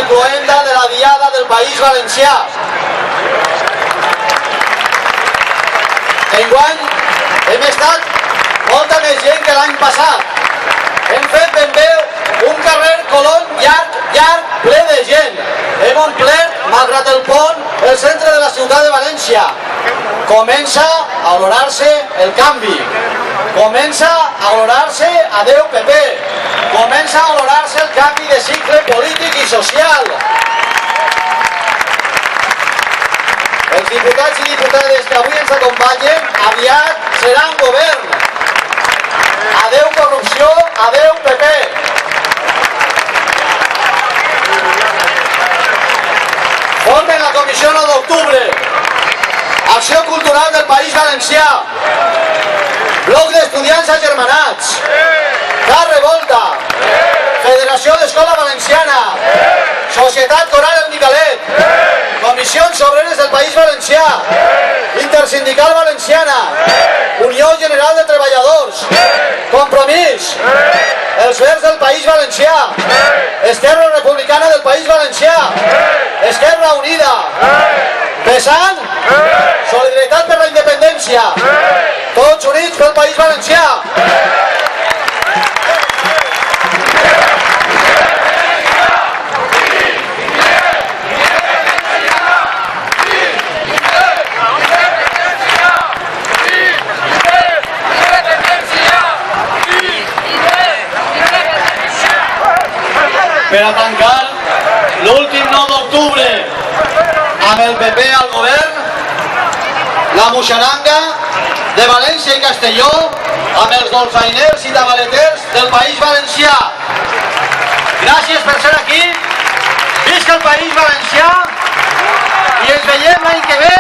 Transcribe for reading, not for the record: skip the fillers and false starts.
cloenda de la Diada del País Valencià. Enguany hem estat molta més gent que l'any passat. Hem fet ben bé un carrer Colón llarg, ple de gent. Hem omplert, malgrat el pont, el centre de la ciutat de València. Comença a olorar-se el canvi. Comença a olorar-se adeu PP. Comença a olorar-se el canvi de cicle polític i social. Els diputats i diputades que avui ens acompanyen aviat seran govern. Adeu corrupció, adeu PP. Formen la Comissió 9 d'Octubre. Acció Cultural del País Valencià. Bloc d'Estudiants Agermanats. Car Revolta. Federació d'Escola Valenciana. Societat Coral El Micalet. Comissions Obreres del País Valencià. Intersindical Valenciana, Unió General de Treballadors, Compromís, els Verds del País Valencià, Esquerra Republicana del País Valencià, Esquerra Unida, PSAN, Solidaritat per la Independència, tots units pel País Valencià. Per a tancar l'últim 9 d'octubre amb el PP al govern, la moixananga de València i Castelló amb els dolçainers i tabaleters del País Valencià. Gràcies per ser aquí, visca el País Valencià i ens veiem l'any que ve